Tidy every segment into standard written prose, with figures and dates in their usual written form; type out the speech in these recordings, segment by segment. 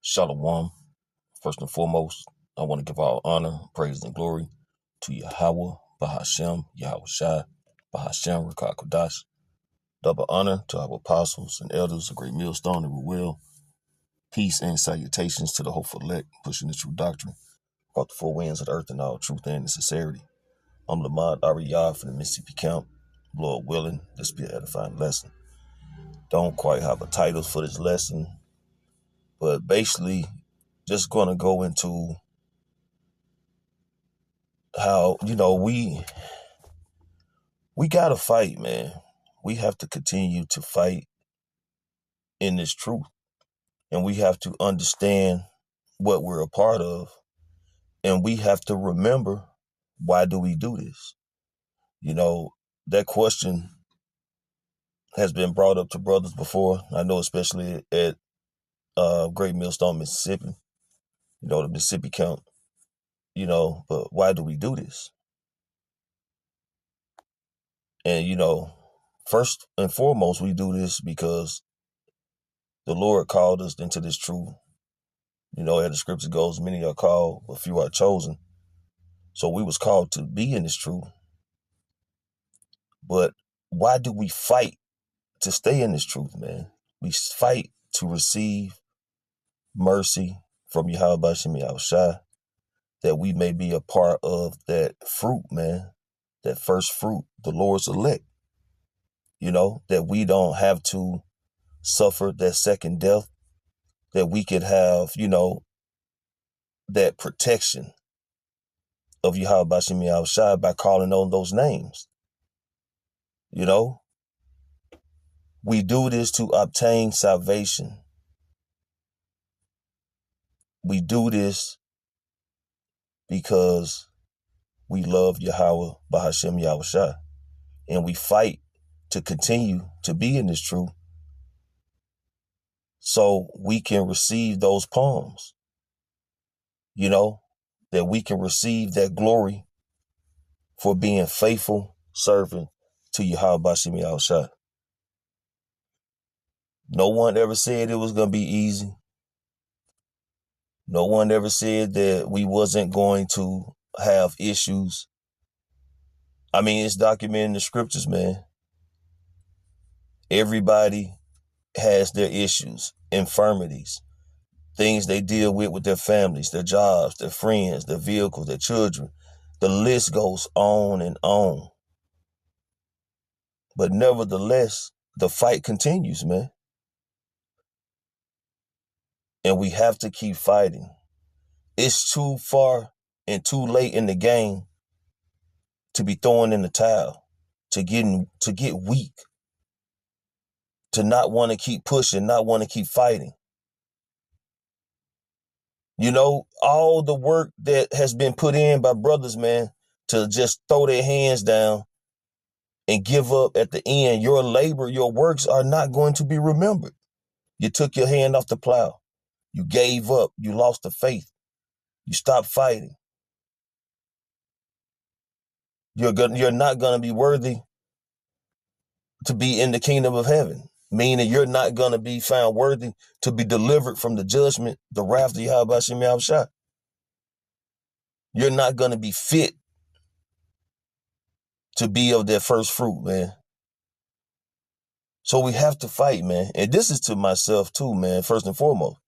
Shalom. First and foremost, I want to give all honor, praise, and glory to Yahweh, Bahashem, Yahweh Shai, Bahashem, Rakah Kodash. Double honor to our apostles and elders, a great millstone and will. Peace and salutations to the hopeful elect, pushing the true doctrine, brought the four winds of the earth in all truth and sincerity. I'm Lamont Ariyah from the Mississippi Camp. Lord willing, this be an edifying lesson. Don't quite have a title for this lesson, but basically just going to go into how, we got to fight, man. We have to continue to fight in this truth. And we have to understand what we're a part of. And we have to remember, why do we do this? That question has been brought up to brothers before. I know especially at Great Millstone, Mississippi, the Mississippi Camp, but why do we do this? And, first and foremost, we do this because the Lord called us into this truth. As the scripture goes, many are called, but few are chosen. So we was called to be in this truth. But why do we fight to stay in this truth, man? We fight to receive mercy from Yahweh Bashem Yahweh Shai, that we may be a part of that fruit, man, that first fruit, the Lord's elect. That we don't have to suffer that second death, that we could have, that protection of Yahweh Bashem Yahweh Shai by calling on those names. We do this to obtain salvation. We do this because we love Yahweh Bahashem Yahweh Shai. And we fight to continue to be in this truth so we can receive those palms, that we can receive that glory for being faithful servant to Yahweh Bahashem Yahweh Shai. No one ever said it was going to be easy. No one ever said that we wasn't going to have issues. I mean, it's documented in the scriptures, man. Everybody has their issues, infirmities, things they deal with their families, their jobs, their friends, their vehicles, their children. The list goes on and on. But nevertheless, the fight continues, man. And we have to keep fighting. It's too far and too late in the game to be throwing in the towel, to get weak, to not want to keep pushing, not want to keep fighting. All the work that has been put in by brothers, man, to just throw their hands down and give up at the end, your labor, your works are not going to be remembered. You took your hand off the plow. You gave up. You lost the faith. You stopped fighting. You're not going to be worthy to be in the kingdom of heaven, meaning you're not going to be found worthy to be delivered from the judgment, the wrath of Yahweh Bashem Yahweh Shai. You're not going to be fit to be of that first fruit, man. So we have to fight, man. And this is to myself too, man, first and foremost.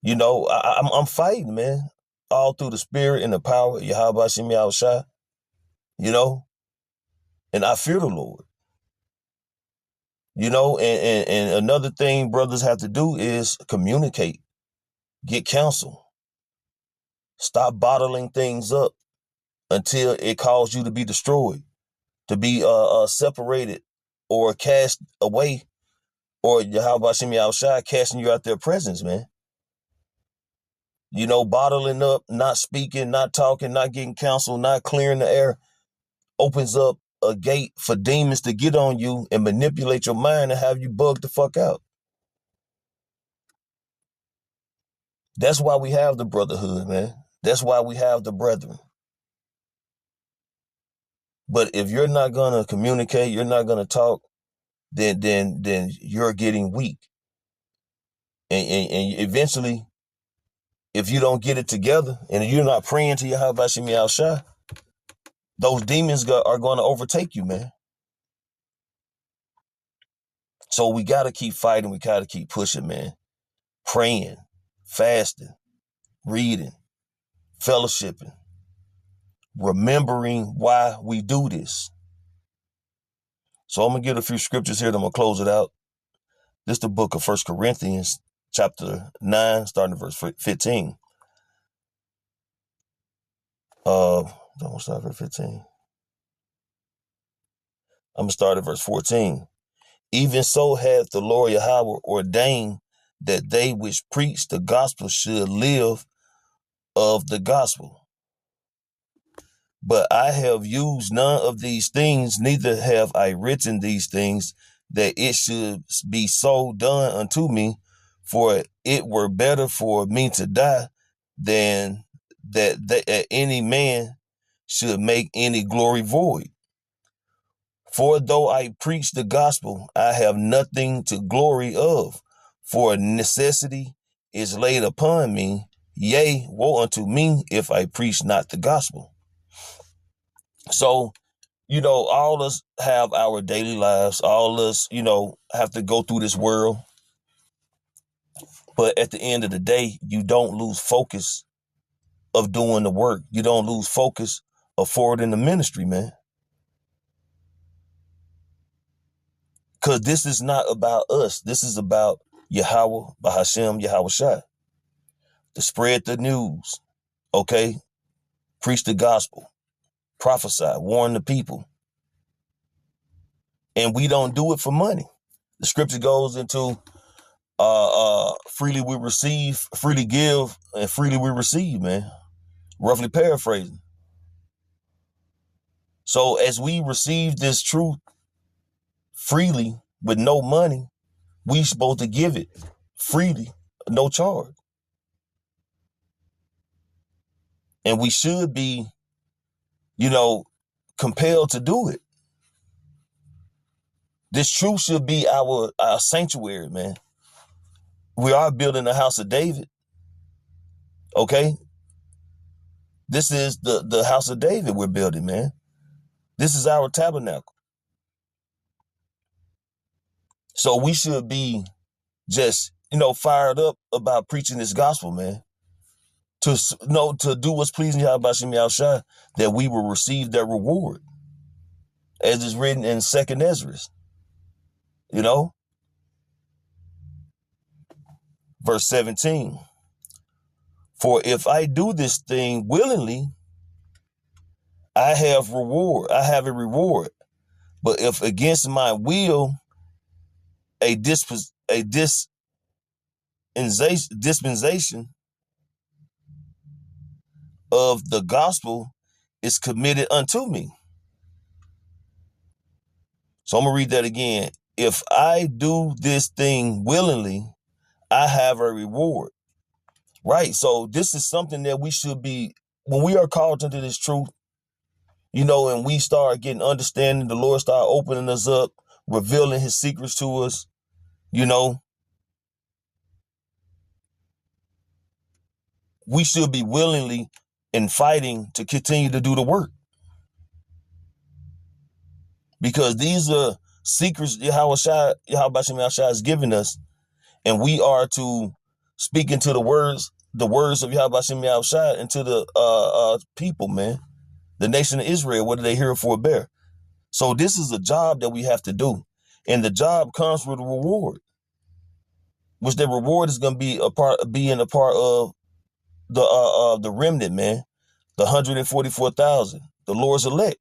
I'm fighting, man, all through the spirit and the power of Yahweh Bashem Yahweh Shai, and I fear the Lord. And another thing brothers have to do is communicate, get counsel, stop bottling things up until it calls you to be destroyed, to be separated or cast away, or Yahweh Hashem Yahweh Shai casting you out their presence, man. Bottling up, not speaking, not talking, not getting counsel, not clearing the air opens up a gate for demons to get on you and manipulate your mind and have you bugged the fuck out. That's why we have the brotherhood, man. That's why we have the brethren. But if you're not going to communicate, you're not going to talk, then you're getting weak. And eventually, if you don't get it together and you're not praying to Yahweh Bashim Yahushua, those demons are going to overtake you, man. So we got to keep fighting. We got to keep pushing, man. Praying, fasting, reading, fellowshipping, remembering why we do this. So I'm going to get a few scriptures here. Then I'm going to close it out. This is the book of 1 Corinthians, chapter 9, starting at verse 15. Don't start at 15. I'm going to start at verse 14. Even so hath the Lord Yahweh ordained that they which preach the gospel should live of the gospel. But I have used none of these things, neither have I written these things, that it should be so done unto me, for it were better for me to die than that any man should make any glory void. For though I preach the gospel, I have nothing to glory of, for necessity is laid upon me. Yea, woe unto me if I preach not the gospel. So, all us have our daily lives. All us, have to go through this world. But at the end of the day, you don't lose focus of doing the work. You don't lose focus of forwarding the ministry, man. Because this is not about us. This is about Yahweh, Bahashem, Yahushua. To spread the news, okay? Preach the gospel, prophesy, warn the people. And we don't do it for money. The scripture goes into freely we receive, freely give, and freely we receive, man. Roughly paraphrasing. So as we receive this truth freely with no money, we supposed to give it freely, no charge. And we should be, compelled to do it. This truth should be our sanctuary, man. We are building the house of David. Okay? This is the house of David we're building, man. This is our tabernacle. So we should be just, fired up about preaching this gospel, man. To do what's pleasing Yahweh Shem Yahushua, that we will receive that reward. As is written in 2nd Ezra. Verse 17. For if I do this thing willingly, I have a reward. But if against my will, a dispensation of the gospel is committed unto me. So I'm going to read that again. If I do this thing willingly, I have a reward. Right. So this is something that we should be, when we are called into this truth, and we start getting understanding, the Lord start opening us up, revealing his secrets to us, we should be willingly and fighting to continue to do the work. Because these are secrets Yahweh Yahushua is giving us, and we are to speak into the words of Yahweh Yahushua into the people, man. The nation of Israel, what do they hear for a bear? So this is a job that we have to do. And the job comes with a reward, which the reward is going to be being a part of the remnant, man. The 144,000, the Lord's elect.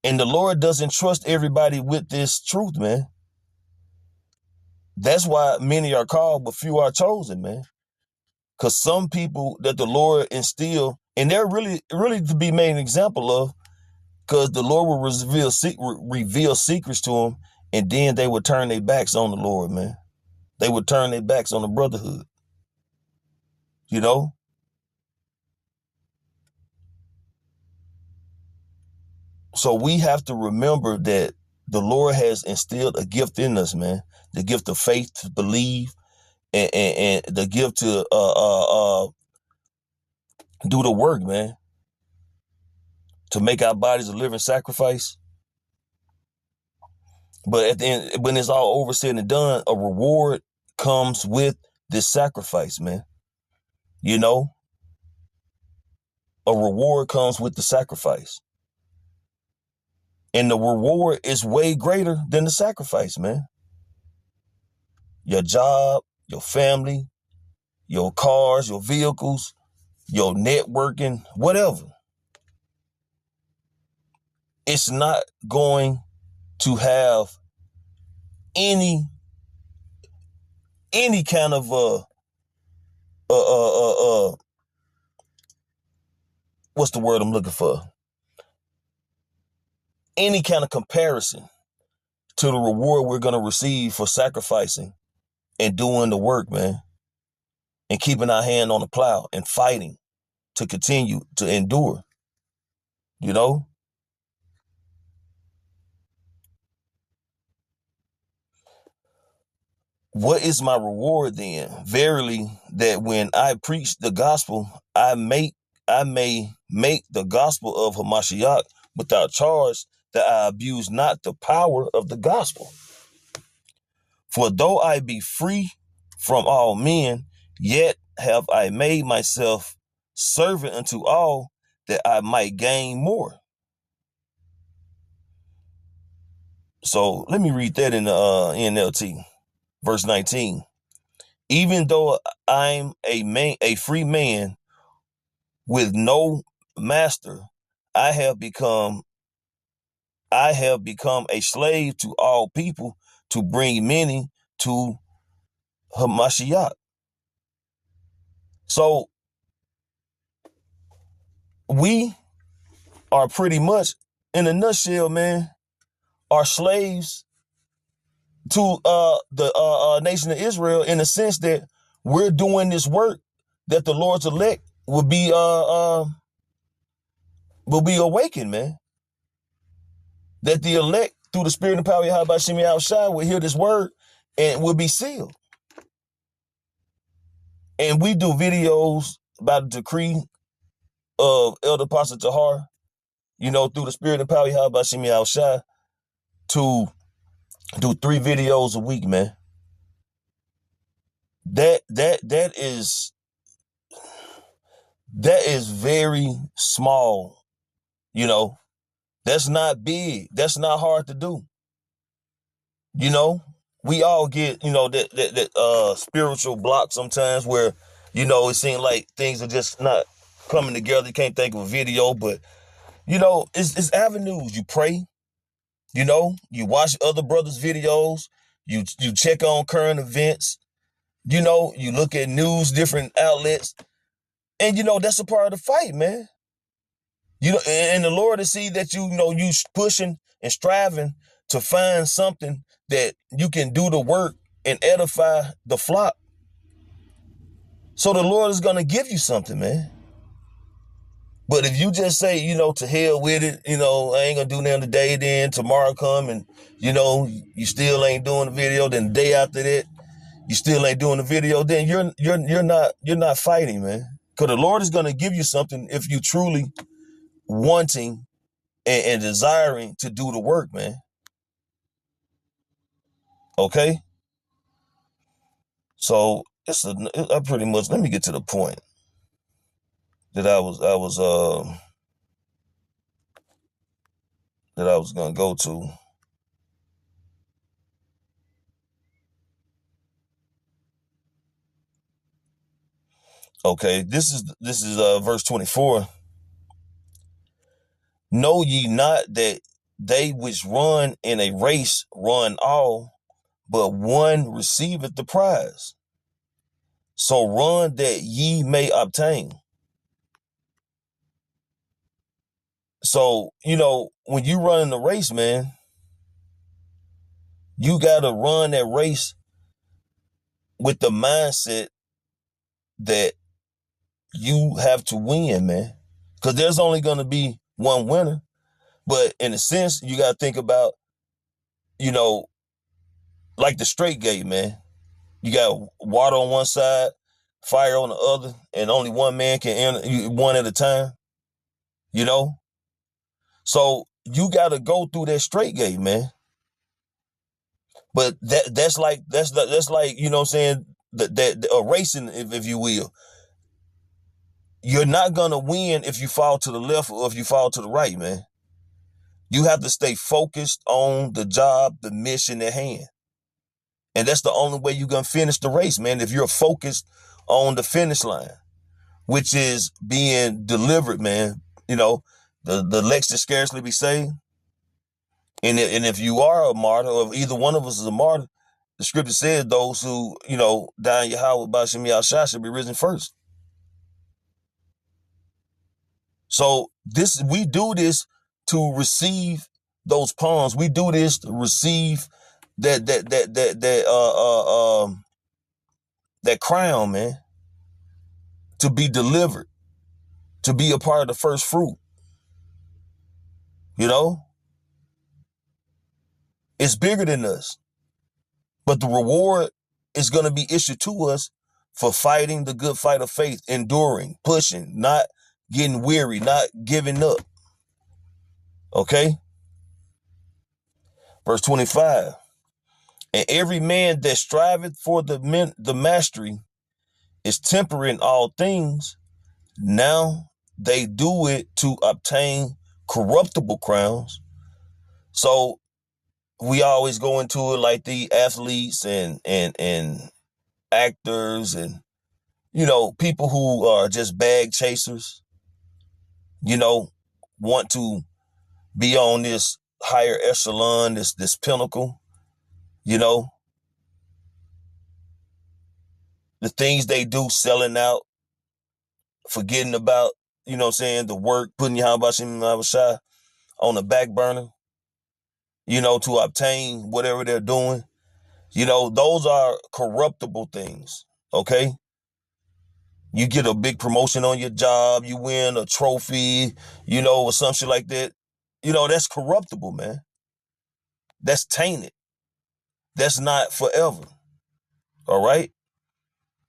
And the Lord doesn't trust everybody with this truth, man. That's why many are called, but few are chosen, man. Because some people that the Lord instill, and they're really, really to be made an example of, because the Lord will reveal secrets to them, and then they would turn their backs on the Lord, man. They would turn their backs on the brotherhood. So we have to remember that the Lord has instilled a gift in us, man. The gift of faith to believe, and the gift to do the work, man. To make our bodies a living sacrifice. But at the end, when it's all over, said and done, a reward comes with this sacrifice, man. You know, a reward comes with the sacrifice. And the reward is way greater than the sacrifice, man. Your job, your family, your cars, your vehicles, your networking, whatever. It's not going to have any kind of what's the word I'm looking for? Any kind of comparison to the reward we're going to receive for sacrificing and doing the work, man, and keeping our hand on the plow and fighting to continue to endure, you know? What is my reward then? Verily, that when I preach the gospel, I may make the gospel of Hamashiach without charge, that I abuse not the power of the gospel. For though I be free from all men, yet have I made myself servant unto all, that I might gain more. So let me read that in the NLT, verse 19. Even though I'm a free man with no master, I have become a slave to all people to bring many to Hamashiach. So we are pretty much, in a nutshell, man, are slaves to the nation of Israel, in the sense that we're doing this work that the Lord's elect will be awakened, man. That the elect, through the spirit and power of Yahweh Shem Yahushua, will hear this word and will be sealed. And we do videos about the decree of Elder Pastor Tahar, you know, through the spirit and power of Yahweh Shem Yahushua, to do 3 videos a week, man. That is very small, you know. That's not big. That's not hard to do. You know, we all get, you know, that spiritual block sometimes where, you know, it seems like things are just not coming together. You can't think of a video, but, you know, it's avenues. You pray, you know, you watch other brothers' videos, you check on current events, you know, you look at news, different outlets, and, you know, that's a part of the fight, man. You know, and the Lord to see that you know you pushing and striving to find something that you can do the work and edify the flock. So the Lord is gonna give you something, man. But if you just say, you know, to hell with it, you know, I ain't gonna do nothing today, then tomorrow come and, you know, you still ain't doing the video, then the day after that, you still ain't doing the video, then you're not fighting, man. Because the Lord is gonna give you something if you truly wanting and desiring to do the work, man. Okay? So I pretty much, let me get to the point that I was gonna go to. Okay, this is verse 24. Know ye not that they which run in a race run all, but one receiveth the prize. So run that ye may obtain. So, you know, when you run in the race, man, you gotta run that race with the mindset that you have to win, man. Because there's only gonna be one winner. But in a sense, you gotta think about you know, like the straight gate, man. You got water on one side, fire on the other, and only one man can enter, one at a time, you know? So you got to go through that straight gate, man. But that's like, you know what I'm saying, that a racing, if you will. You're not going to win if you fall to the left or if you fall to the right, man. You have to stay focused on the job, the mission at hand. And that's the only way you're going to finish the race, man, if you're focused on the finish line, which is being delivered, man. You know, the elect should scarcely be saved. And if you are a martyr, or if either one of us is a martyr, the scripture says those who, you know, die in Yahweh Ba'Shem Yahushua should be risen first. So we do this to receive those palms. We do this to receive that crown, man. To be delivered, to be a part of the first fruit. You know? It's bigger than us. But the reward is going to be issued to us for fighting the good fight of faith, enduring, pushing, not getting weary, not giving up. Okay? Verse 25. And every man that striveth for the mastery is temperate in all things. Now they do it to obtain corruptible crowns. So we always go into it like the athletes and actors and, you know, people who are just bag chasers, you know, want to be on this higher echelon, this pinnacle, you know, the things they do, selling out, forgetting about, you know what I'm saying, the work, putting Yahweh on the back burner, you know, to obtain whatever they're doing. You know, those are corruptible things, okay? You get a big promotion on your job, you win a trophy, you know, or some shit like that. You know, that's corruptible, man. That's tainted. That's not forever. All right?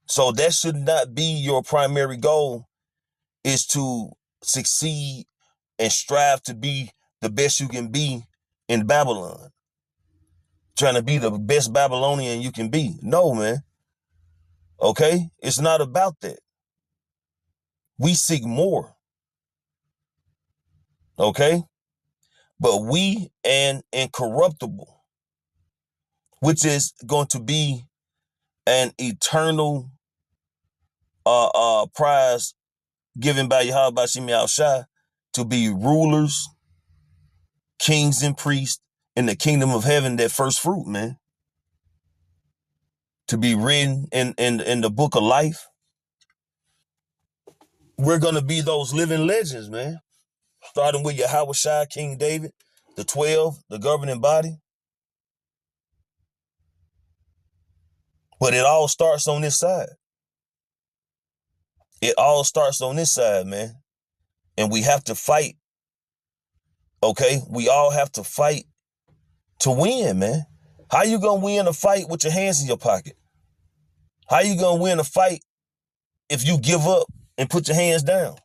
So that should not be your primary goal, is to succeed and strive to be the best you can be in Babylon. Trying to be the best Babylonian you can be. No, man. Okay? It's not about that. We seek more. Okay? But we and incorruptible, which is going to be an eternal prize given by Yahweh Ba'Shem Yahushua to be rulers, kings and priests in the kingdom of heaven, that first fruit, man. To be written in the book of life. We're going to be those living legends, man. Starting with Yahweh Shai, King David, the 12, the governing body. But it all starts on this side. It all starts on this side, man. And we have to fight. Okay? We all have to fight to win, man. How you going to win a fight with your hands in your pocket? How you going to win a fight if you give up and put your hands down?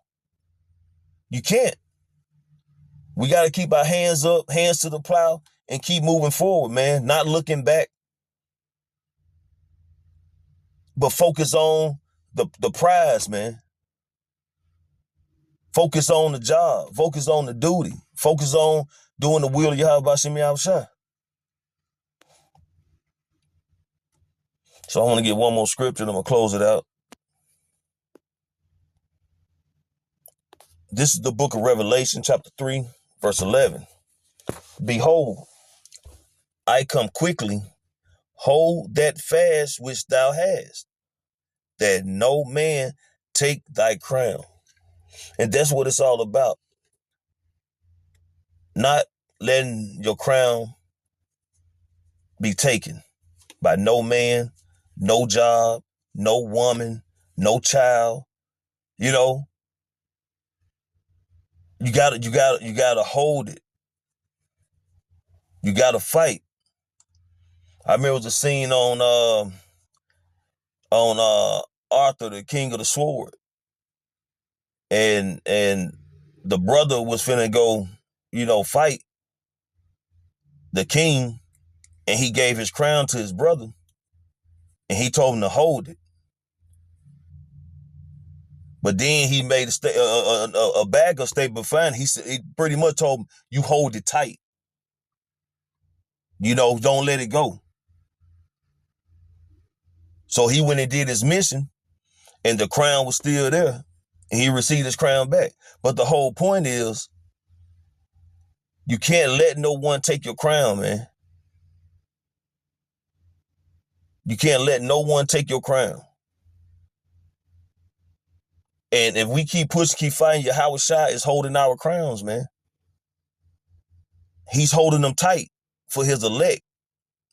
You can't. We got to keep our hands up, hands to the plow, and keep moving forward, man. Not looking back, but focus on the prize, man. Focus on the job. Focus on the duty. Focus on doing the will of Yahweh Ba'Shem Yahushua. So I want to get one more scripture and I'm going to close it out. This is the book of Revelation, chapter 3, verse 11. Behold, I come quickly. Hold that fast which thou hast, that no man take thy crown. And that's what it's all about. Not letting your crown be taken by no man, no job, no woman, no child. You know, you gotta hold it. You gotta fight. I remember it was a scene on Arthur, the King of the Sword, and the brother was finna go, fight the king, and he gave his crown to his brother, and he told him to hold it. But then he made a bag of statement fine. He pretty much told him, "You hold it tight. Don't let it go." So he went and did his mission, and the crown was still there, and he received his crown back. But the whole point is, you can't let no one take your crown, man. You can't let no one take your crown. And if we keep pushing, keep fighting, Yahweh Shai is holding our crowns, man. He's holding them tight for his elect,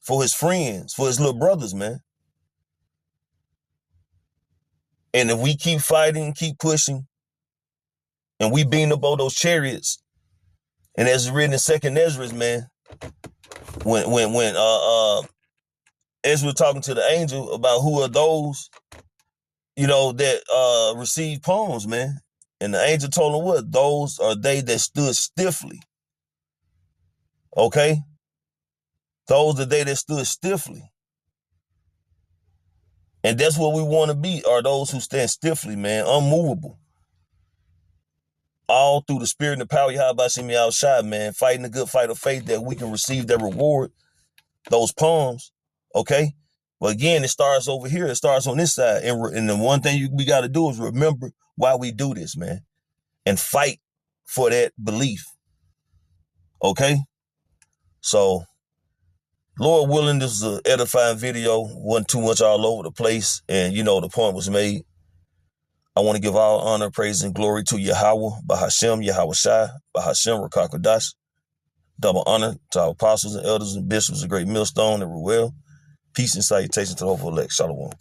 for his friends, for his little brothers, man. And if we keep fighting, keep pushing, and we beating up all those chariots, and as written in 2nd Ezra, man, when Ezra talking to the angel about who are those, that received palms, man. And the angel told him what? Those are they that stood stiffly. Okay? Those are they that stood stiffly. And that's what we want to be, are those who stand stiffly, man, unmovable. All through the spirit and the power of Yahweh Shem Yahushua, man, fighting the good fight of faith that we can receive that reward, those palms, okay? But again, it starts over here. It starts on this side. And the one thing we got to do is remember why we do this, man, and fight for that belief, okay? So, Lord willing, this is an edifying video. Wasn't too much all over the place. And, the point was made. I want to give all honor, praise, and glory to Yahweh, Bahashem, Yahweh Shai, Bahashem, Rakakadash. Double honor to our apostles and elders and bishops, a great millstone, and Ruel. Peace and salutation to the hopeful elect. Shalom.